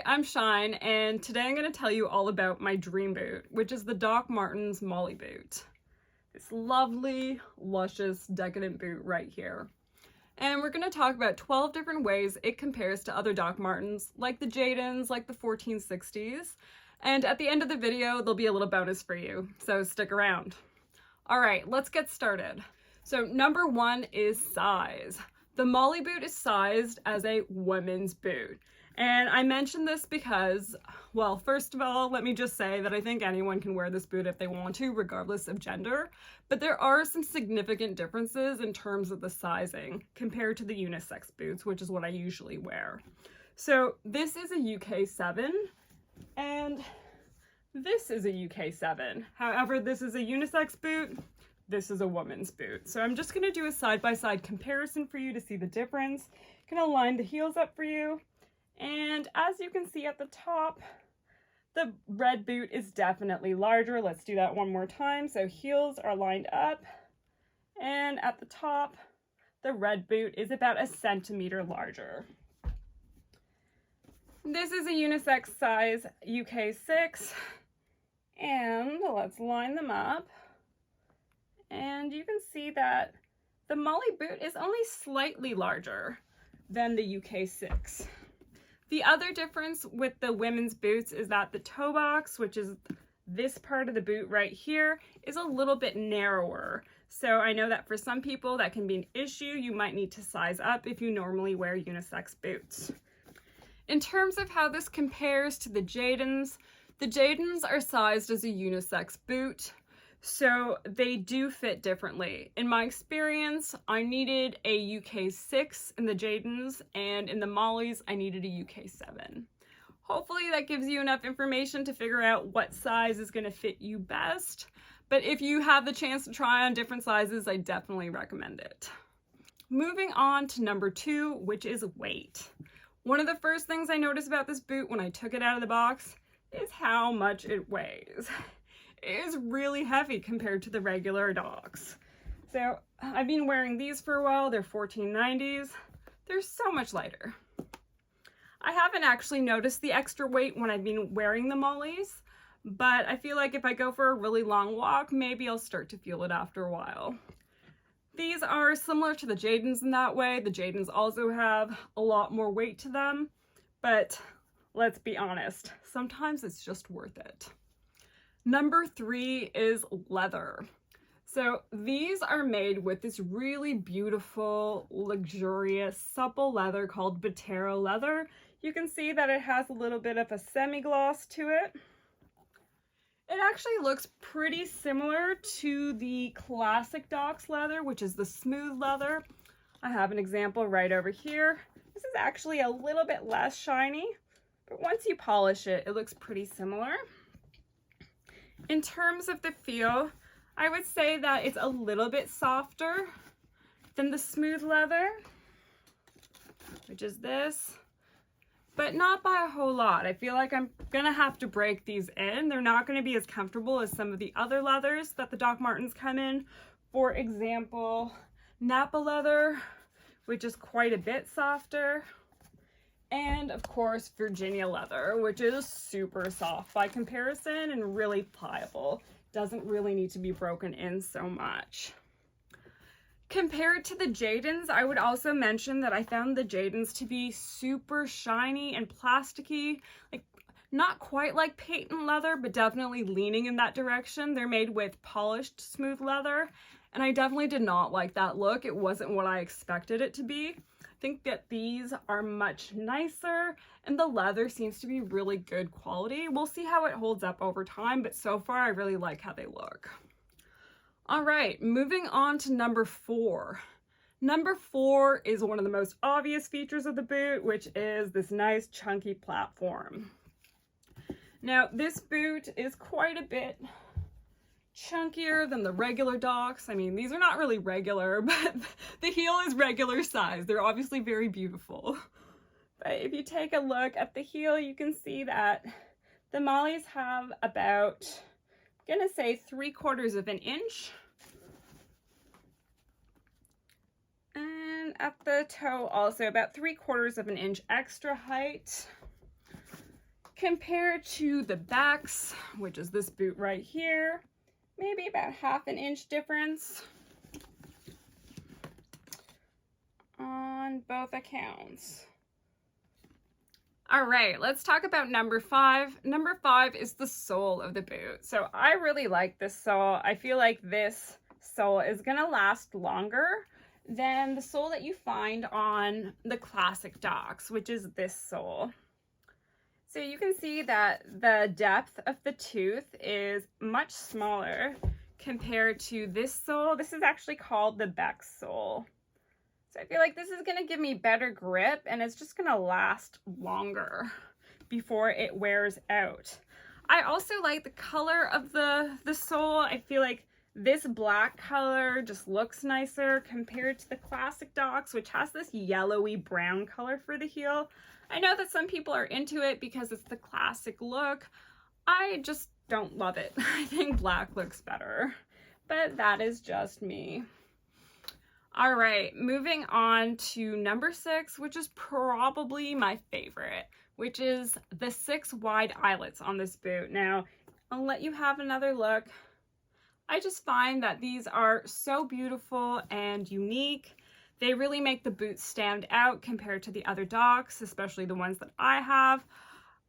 Hi, I'm Shine, and today I'm going to tell you all about my dream boot, which is the Dr Martens Molly boot. This lovely, luscious, decadent boot right here. And we're going to talk about 12 different ways it compares to other Dr Martens, like the JADONS, like the 1460s. And at the end of the video, there'll be a little bonus for you, so stick around. All right, let's get started. So number one is size. The Molly boot is sized as a women's boot. And I mention this because, well, first of all, let me just say that I think anyone can wear this boot if they want to, regardless of gender. But there are some significant differences in terms of the sizing compared to the unisex boots, which is what I usually wear. So this is a UK 7 and this is a UK 7. However, this is a unisex boot. This is a woman's boot. So I'm just going to do a side-by-side comparison for you to see the difference. Going to line the heels up for you. And as you can see at the top, the red boot is definitely larger. Let's do that one more time. So heels are lined up, and at the top, the red boot is about a centimeter larger. This is a unisex size UK 6, and let's line them up. And you can see that the Molly boot is only slightly larger than the UK 6. The other difference with the women's boots is that the toe box, which is this part of the boot right here, is a little bit narrower. So I know that for some people that can be an issue. You might need to size up if you normally wear unisex boots. In terms of how this compares to the JADONS are sized as a unisex boot. So they do fit differently. In my experience, I needed a UK 6 in the JADONS, and in the Mollys, I needed a UK 7. Hopefully that gives you enough information to figure out what size is going to fit you best. But if you have the chance to try on different sizes, I definitely recommend it. Moving on to number 2, which is weight. One of the first things I noticed about this boot when I took it out of the box is how much it weighs. It is really heavy compared to the regular dogs. So I've been wearing these for a while. They're 1490s. They're so much lighter. I haven't actually noticed the extra weight when I've been wearing the Mollys, but I feel like if I go for a really long walk, maybe I'll start to feel it after a while. These are similar to the JADONS in that way. The JADONS also have a lot more weight to them, but let's be honest, sometimes it's just worth it. Number 3 is leather. So these are made with this really beautiful, luxurious, supple leather called buttero leather. You can see that it has a little bit of a semi-gloss to it. It actually looks pretty similar to the classic Doc's leather, which is the smooth leather. I have an example right over here. This is actually a little bit less shiny, but once you polish it, it looks pretty similar. In terms of the feel, I would say that it's a little bit softer than the smooth leather, which is this, but not by a whole lot. I feel like I'm gonna have to break these in. They're not gonna be as comfortable as some of the other leathers that the Dr Martens come in. For example, Napa leather, which is quite a bit softer. And of course, Virginia leather, which is super soft by comparison and really pliable. Doesn't really need to be broken in so much. Compared to the JADONS, I would also mention that I found the JADONS to be super shiny and plasticky, like not quite like patent leather, but definitely leaning in that direction. They're made with polished smooth leather, and I definitely did not like that look. It wasn't what I expected it to be. I think that these are much nicer and the leather seems to be really good quality. We'll see how it holds up over time, but so far I really like how they look. All right, moving on to number 4. Number 4 is one of the most obvious features of the boot, which is this nice chunky platform. Now this boot is quite a bit chunkier than the regular Docs. I mean, these are not really regular, but the heel is regular size. They're obviously very beautiful. But if you take a look at the heel, you can see that the Mollys have about, I'm gonna say 3/4 of an inch. And at the toe also about 3/4 of an inch extra height. compared to the Becks, which is this boot right here, maybe about 1/2 inch difference on both accounts. All right, let's talk about number 5. Number 5 is the sole of the boot. So I really like this sole. I feel like this sole is gonna last longer than the sole that you find on the classic Docs, which is this sole. So you can see that the depth of the tooth is much smaller compared to this sole. This is actually called the Beck sole. So I feel like this is gonna give me better grip and it's just gonna last longer before it wears out. I also like the color of the sole. I feel like this black color just looks nicer compared to the classic Docs, which has this yellowy brown color for the heel. I know that some people are into it because it's the classic look. I just don't love it. I think black looks better, but that is just me. All right, moving on to number 6, which is probably my favorite, which is the 6 wide eyelets on this boot. Now, I'll let you have another look. I just find that these are so beautiful and unique. They really make the boot stand out compared to the other Docs, especially the ones that I have.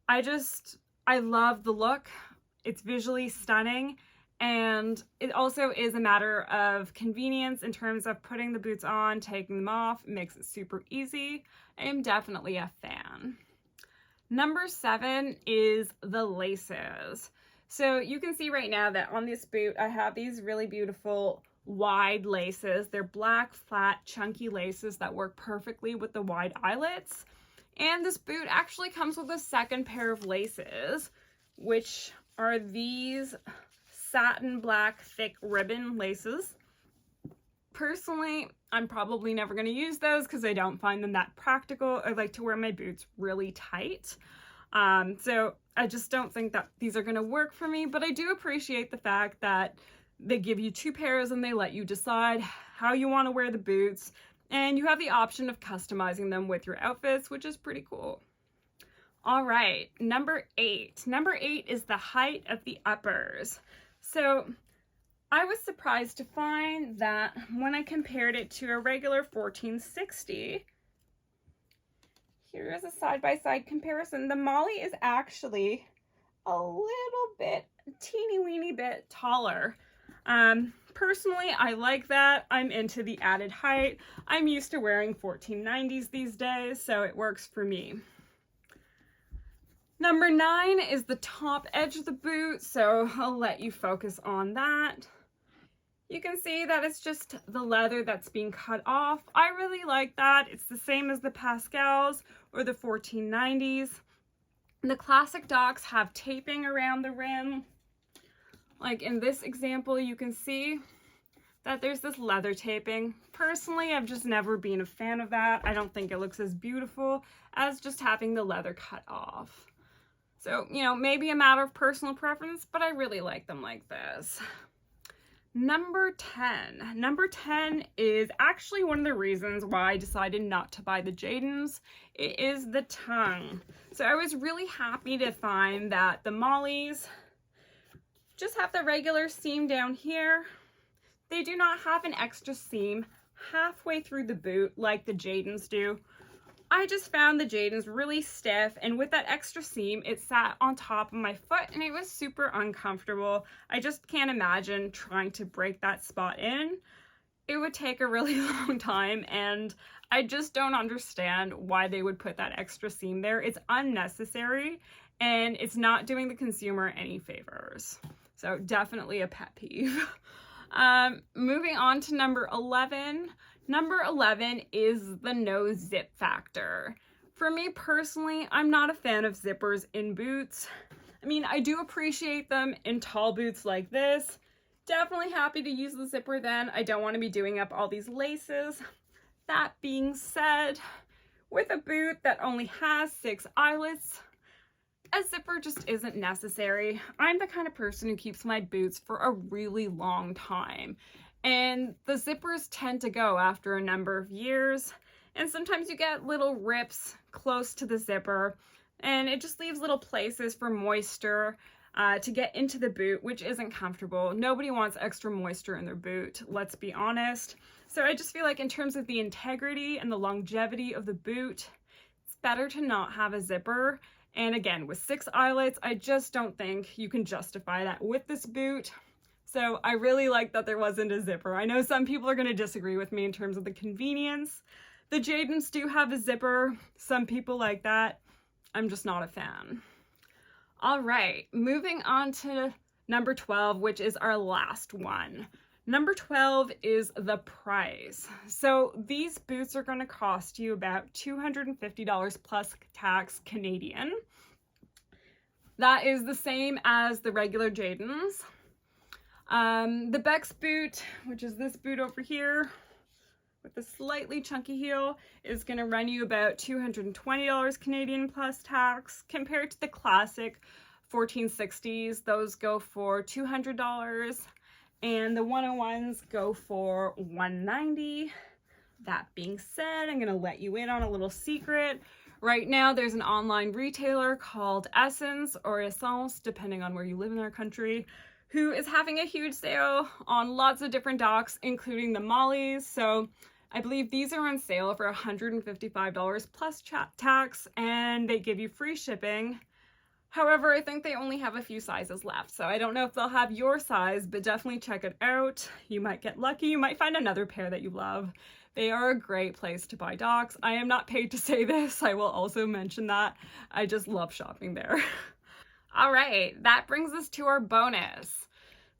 I love the look. It's visually stunning. And it also is a matter of convenience in terms of putting the boots on, taking them off. It makes it super easy. I am definitely a fan. Number 7 is the laces. So you can see right now that on this boot, I have these really beautiful wide laces. They're black, flat, chunky laces that work perfectly with the wide eyelets. And this boot actually comes with a second pair of laces, which are these satin black thick ribbon laces. Personally, I'm probably never going to use those because I don't find them that practical. I like to wear my boots really tight. So I just don't think that these are going to work for me, but I do appreciate the fact that they give you 2 pairs and they let you decide how you want to wear the boots, and you have the option of customizing them with your outfits, which is pretty cool. All right, number 8. Number 8 is the height of the uppers. So I was surprised to find that when I compared it to a regular 1460, here is a side-by-side comparison. The Molly is actually a little bit, teeny weeny bit taller. Personally, I like that. I'm into the added height. I'm used to wearing 1490s these days, so it works for me. Number 9 is the top edge of the boot, so I'll let you focus on that. You can see that it's just the leather that's being cut off. I really like that. It's the same as the Pascals or the 1490s. The classic Docs have taping around the rim. Like in this example, you can see that there's this leather taping. Personally, I've just never been a fan of that. I don't think it looks as beautiful as just having the leather cut off. So, you know, maybe a matter of personal preference, but I really like them like this. Number 10. Number 10 is actually one of the reasons why I decided not to buy the JADONS. It is the tongue. So I was really happy to find that the Mollys just have the regular seam down here. They do not have an extra seam halfway through the boot like the JADONS do. I just found the JADONS really stiff, and with that extra seam, it sat on top of my foot and it was super uncomfortable. I just can't imagine trying to break that spot in. It would take a really long time, and I just don't understand why they would put that extra seam there. It's unnecessary and it's not doing the consumer any favors. So definitely a pet peeve. Moving on to number 11. Number 11 is the no zip factor. For me personally, I'm not a fan of zippers in boots. I mean, I do appreciate them in tall boots like this. Definitely happy to use the zipper then. I don't want to be doing up all these laces. That being said, with a boot that only has 6 eyelets, a zipper just isn't necessary. I'm the kind of person who keeps my boots for a really long time, and the zippers tend to go after a number of years, and sometimes you get little rips close to the zipper. and it just leaves little places for moisture to get into the boot, which isn't comfortable. Nobody wants extra moisture in their boot, let's be honest. So I just feel like in terms of the integrity and the longevity of the boot, it's better to not have a zipper. And again, with 6 eyelets, I just don't think you can justify that with this boot. So I really like that there wasn't a zipper. I know some people are going to disagree with me in terms of the convenience. The JADONS do have a zipper. Some people like that. I'm just not a fan. All right, moving on to number 12, which is our last one. Number 12 is the price. So these boots are going to cost you about $250 plus tax Canadian. That is the same as the regular JADONS. The Bex boot, which is this boot over here with the slightly chunky heel, is going to run you about $220 Canadian plus tax, compared to the classic 1460s. Those go for $200. And the 101s go for $190. That being said, I'm gonna let you in on a little secret. Right now, there's an online retailer called Essence or Essence, depending on where you live in our country, who is having a huge sale on lots of different docs, including the Mollys. So I believe these are on sale for $155 plus tax, and they give you free shipping. However, I think they only have a few sizes left, so I don't know if they'll have your size, but definitely check it out. You might get lucky. You might find another pair that you love. They are a great place to buy docs. I am not paid to say this. I will also mention that. I just love shopping there. All right, that brings us to our bonus.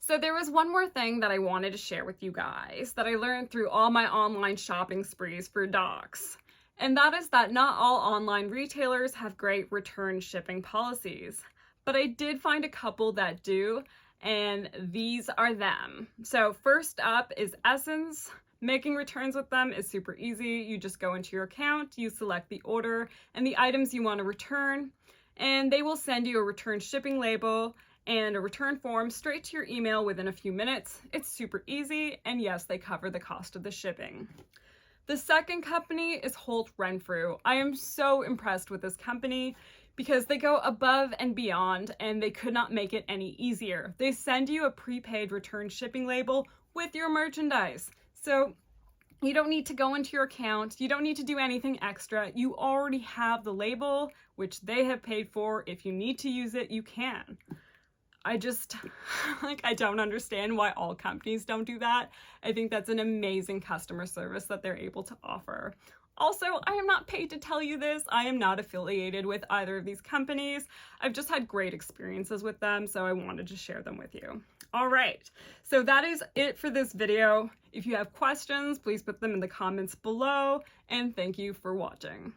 So there was one more thing that I wanted to share with you guys that I learned through all my online shopping sprees for docs. And that is that not all online retailers have great return shipping policies, but I did find a couple that do, and these are them. So first up is Essence. Making returns with them is super easy. You just go into your account, you select the order and the items you want to return, and they will send you a return shipping label and a return form straight to your email within a few minutes. It's super easy, and yes, they cover the cost of the shipping. The second company is Holt Renfrew. I am so impressed with this company because they go above and beyond, and they could not make it any easier. They send you a prepaid return shipping label with your merchandise. So you don't need to go into your account. You don't need to do anything extra. You already have the label, which they have paid for. If you need to use it, you can. I just, I don't understand why all companies don't do that. I think that's an amazing customer service that they're able to offer. Also, I am not paid to tell you this. I am not affiliated with either of these companies. I've just had great experiences with them, so I wanted to share them with you. All right, so that is it for this video. If you have questions, please put them in the comments below, and thank you for watching.